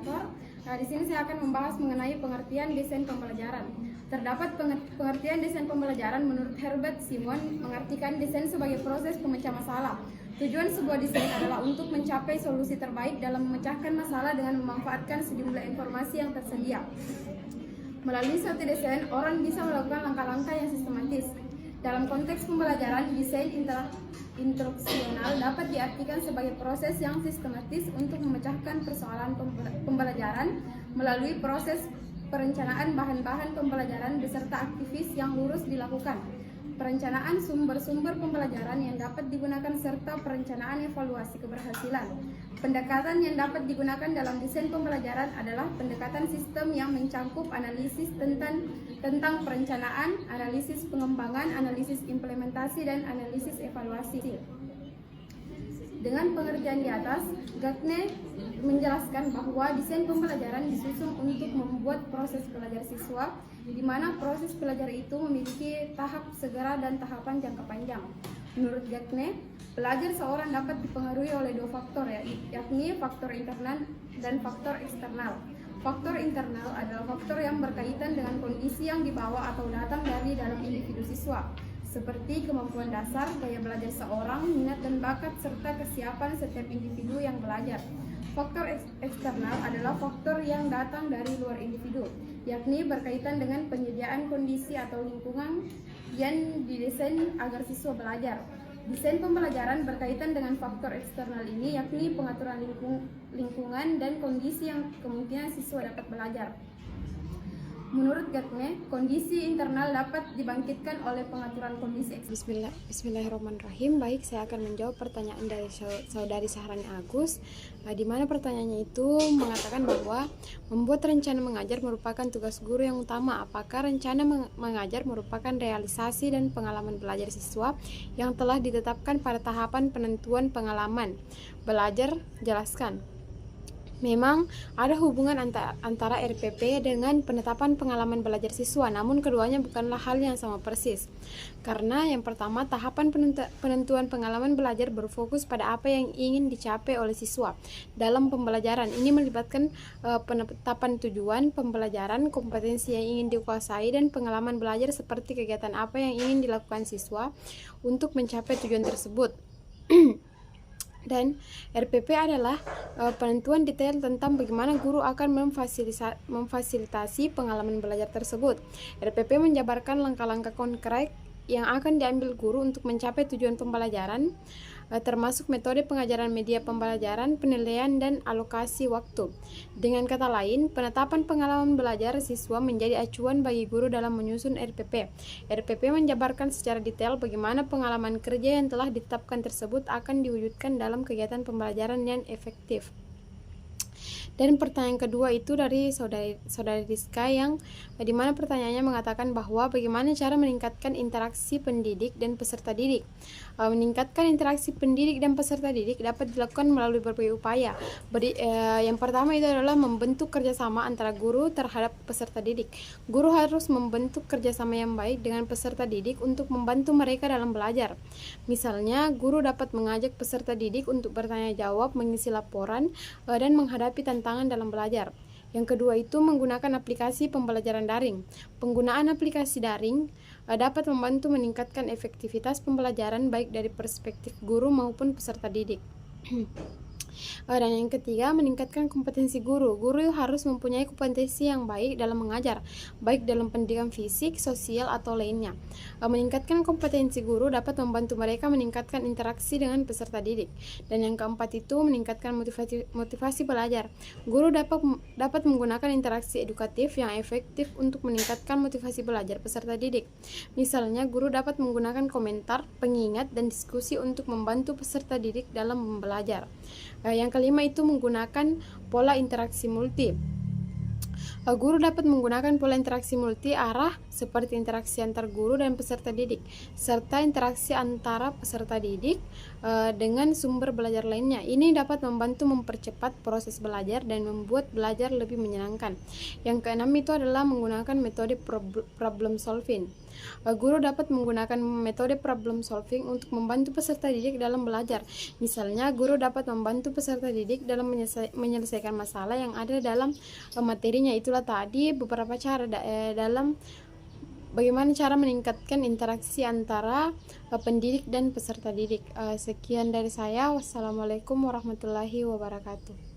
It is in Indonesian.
Fasilitator. Nah, di sini saya akan membahas mengenai pengertian desain pembelajaran. Terdapat pengertian desain pembelajaran menurut Herbert Simon mengartikan desain sebagai proses pemecah masalah. Tujuan sebuah desain adalah untuk mencapai solusi terbaik dalam memecahkan masalah dengan memanfaatkan sejumlah informasi yang tersedia. Melalui suatu desain, orang bisa melakukan langkah-langkah yang sistematis. Dalam konteks pembelajaran, desain instruksional dapat diartikan sebagai proses yang sistematis untuk memecahkan persoalan pembelajaran melalui proses perencanaan bahan-bahan pembelajaran beserta aktivis yang lurus dilakukan. Perencanaan sumber-sumber pembelajaran yang dapat digunakan serta perencanaan evaluasi keberhasilan. Pendekatan yang dapat digunakan dalam desain pembelajaran adalah pendekatan sistem yang mencakup analisis tentang perencanaan, analisis pengembangan, analisis implementasi, dan analisis evaluasi. Dengan pengertian di atas, Gagne menjelaskan bahwa desain pembelajaran disusun untuk membuat proses belajar siswa, di mana proses belajar itu memiliki tahap segera dan tahapan jangka panjang. Menurut Gagne, belajar seorang dapat dipengaruhi oleh dua faktor, yakni faktor internal dan faktor eksternal. Faktor internal adalah faktor yang berkaitan dengan kondisi yang dibawa atau datang dari dalam individu siswa, seperti kemampuan dasar, gaya belajar seorang, minat dan bakat, serta kesiapan setiap individu yang belajar. Faktor eksternal adalah faktor yang datang dari luar individu, yakni berkaitan dengan penyediaan kondisi atau lingkungan yang didesain agar siswa belajar. Desain pembelajaran berkaitan dengan faktor eksternal ini, yakni pengaturan lingkungan dan kondisi yang kemungkinan siswa dapat belajar. Menurut Gagne, kondisi internal dapat dibangkitkan oleh pengaturan kondisi eksternal. Bismillahirrahmanirrahim. Baik, saya akan menjawab pertanyaan dari saudari Sahrani Agus, di mana pertanyaannya itu mengatakan bahwa membuat rencana mengajar merupakan tugas guru yang utama. Apakah rencana mengajar merupakan realisasi dan pengalaman belajar siswa yang telah ditetapkan pada tahapan penentuan pengalaman belajar? Jelaskan. Memang ada hubungan antara RPP dengan penetapan pengalaman belajar siswa, namun keduanya bukanlah hal yang sama persis. Karena yang pertama, tahapan penentuan pengalaman belajar berfokus pada apa yang ingin dicapai oleh siswa dalam pembelajaran. Ini melibatkan penetapan tujuan pembelajaran, kompetensi yang ingin dikuasai, dan pengalaman belajar seperti kegiatan apa yang ingin dilakukan siswa untuk mencapai tujuan tersebut. Dan RPP adalah penentuan detail tentang bagaimana guru akan memfasilitasi pengalaman belajar tersebut. RPP menjabarkan langkah-langkah konkret yang akan diambil guru untuk mencapai tujuan pembelajaran, termasuk metode pengajaran, media pembelajaran, penilaian, dan alokasi waktu. Dengan kata lain, penetapan pengalaman belajar siswa menjadi acuan bagi guru dalam menyusun RPP. RPP menjabarkan secara detail bagaimana pengalaman kerja yang telah ditetapkan tersebut akan diwujudkan dalam kegiatan pembelajaran yang efektif. Dan pertanyaan kedua itu dari saudari Rizka, yang dimana pertanyaannya mengatakan bahwa bagaimana cara meningkatkan interaksi pendidik dan peserta didik. Meningkatkan interaksi pendidik dan peserta didik dapat dilakukan melalui berbagai upaya. Yang pertama itu adalah membentuk kerjasama antara guru terhadap peserta didik. Guru harus membentuk kerjasama yang baik dengan peserta didik untuk membantu mereka dalam belajar. Misalnya, guru dapat mengajak peserta didik untuk bertanya jawab, mengisi laporan, dan menghadapi tantangan dalam belajar. Yang kedua itu menggunakan aplikasi pembelajaran daring. Penggunaan aplikasi daring dapat membantu meningkatkan efektivitas pembelajaran baik dari perspektif guru maupun peserta didik. Dan yang ketiga, meningkatkan kompetensi guru. Guru harus mempunyai kompetensi yang baik dalam mengajar, baik dalam pendidikan fisik, sosial, atau lainnya. Meningkatkan kompetensi guru dapat membantu mereka meningkatkan interaksi dengan peserta didik. Dan yang keempat itu meningkatkan motivasi belajar. Guru dapat menggunakan interaksi edukatif yang efektif untuk meningkatkan motivasi belajar peserta didik. Misalnya, guru dapat menggunakan komentar, pengingat, dan diskusi untuk membantu peserta didik dalam belajar. Yang kelima itu menggunakan pola interaksi multi. Guru dapat menggunakan pola interaksi multi arah seperti interaksi antar guru dan peserta didik, serta interaksi antara peserta didik dengan sumber belajar lainnya. Ini dapat membantu mempercepat proses belajar dan membuat belajar lebih menyenangkan. Yang keenam itu adalah menggunakan metode problem solving. Guru dapat menggunakan metode problem solving untuk membantu peserta didik dalam belajar. Misalnya, guru dapat membantu peserta didik dalam menyelesaikan masalah yang ada dalam materinya. Itulah tadi beberapa cara dalam bagaimana cara meningkatkan interaksi antara pendidik dan peserta didik. Sekian dari saya. Wassalamualaikum warahmatullahi wabarakatuh.